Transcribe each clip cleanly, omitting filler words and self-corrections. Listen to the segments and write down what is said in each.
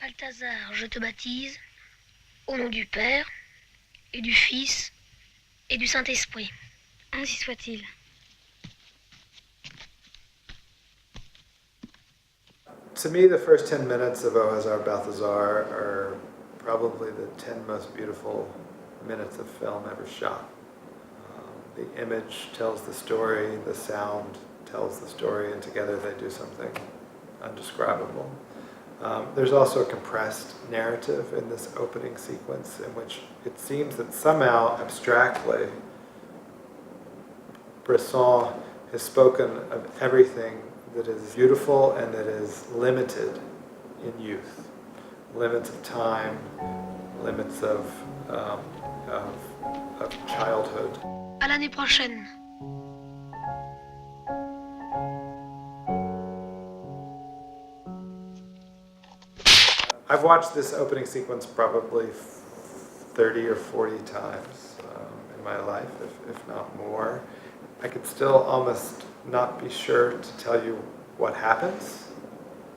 Balthazar, je te baptise, au nom du Père, et du Fils, et du Saint-Esprit. Ainsi soit-il. To me, the first 10 minutes of Hasard Balthazar are probably the 10 most beautiful minutes of film ever shot. The image tells the story, the sound tells the story, and together they do something undescribable. There's also a compressed narrative in this opening sequence in which it seems that somehow, abstractly, Bresson has spoken of everything that is beautiful and that is limited in youth. Limits of time, limits of childhood. À l'année prochaine. I've watched this opening sequence probably 30 or 40 times in my life, if not more. I could still almost not be sure to tell you what happens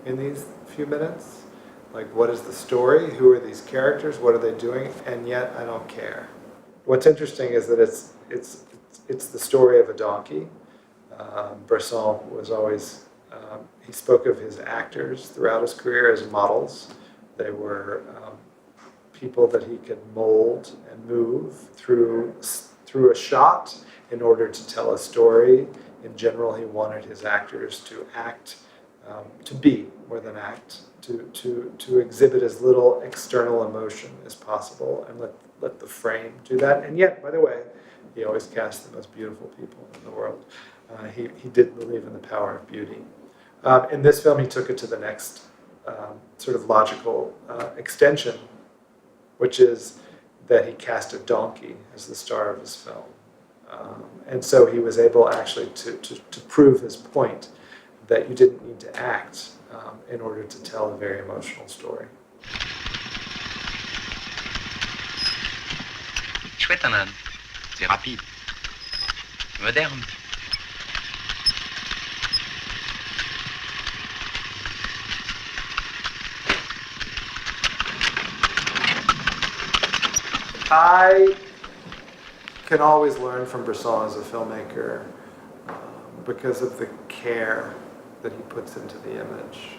in these few minutes. Like, what is the story? Who are these characters? What are they doing? And yet, I don't care. What's interesting is that it's the story of a donkey. Bresson was always, he spoke of his actors throughout his career as models. They were people that he could mold and move through a shot in order to tell a story. In general, he wanted his actors to act, to be more than act, to exhibit as little external emotion as possible and let the frame do that. And yet, by the way, he always cast the most beautiful people in the world. He did believe in the power of beauty. In this film, he took it to the next sort of logical extension, which is that he cast a donkey as the star of his film. And so he was able actually to prove his point that you didn't need to act in order to tell a very emotional story. Chouette un âne, c'est rapide, moderne. I can always learn from Bresson as a filmmaker because of the care that he puts into the image.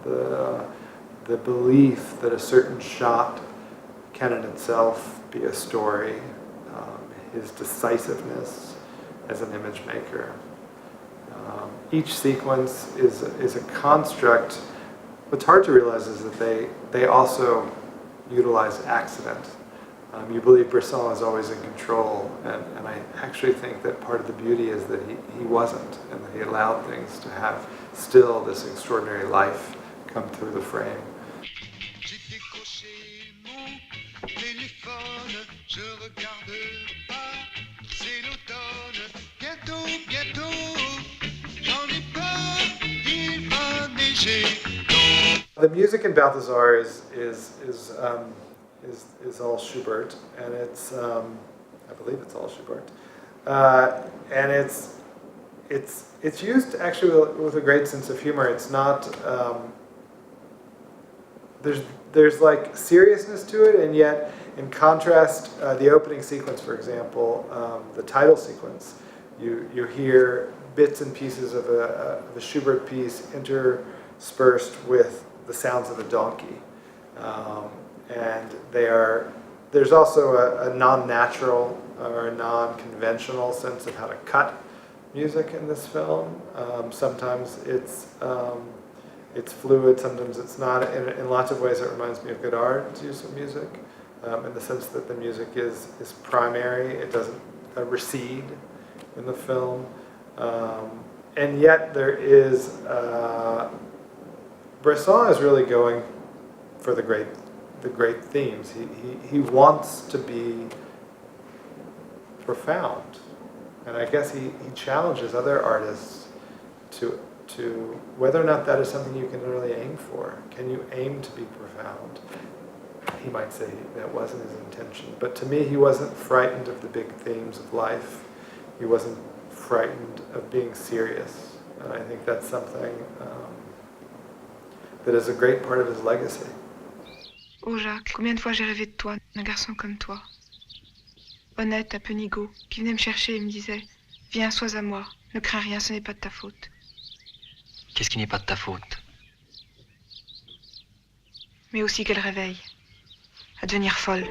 The belief that a certain shot can in itself be a story, his decisiveness as an image maker. Each sequence is a construct. What's hard to realize is that they also utilize accident. You believe Bresson is always in control, and I actually think that part of the beauty is that he wasn't, and that he allowed things to have still this extraordinary life come through the frame. The music in Balthazar is all Schubert, and it's I believe it's all Schubert, and it's used actually with a great sense of humor. It's not there's like seriousness to it, and yet in contrast, the opening sequence, for example, the title sequence, you hear bits and pieces of a Schubert piece interspersed with the sounds of a donkey. And there's also a non-natural or a non-conventional sense of how to cut music in this film. Sometimes it's fluid, sometimes it's not. In lots of ways it reminds me of Godard's use of music, in the sense that the music is primary, it doesn't recede in the film. And yet there is, Bresson is really going for the great themes. He wants to be profound, and I guess he challenges other artists to whether or not that is something you can really aim for. Can you aim to be profound? He might say that wasn't his intention, but to me he wasn't frightened of the big themes of life. He wasn't frightened of being serious, and I think that's something that is a great part of his legacy. Oh Jacques, combien de fois j'ai rêvé de toi, d'un garçon comme toi. Honnête, un peu nigaud, qui venait me chercher et me disait « Viens, sois à moi, ne crains rien, ce n'est pas de ta faute. Qu'est-ce qui n'est pas de ta faute? » Mais aussi qu'elle réveille, à devenir folle.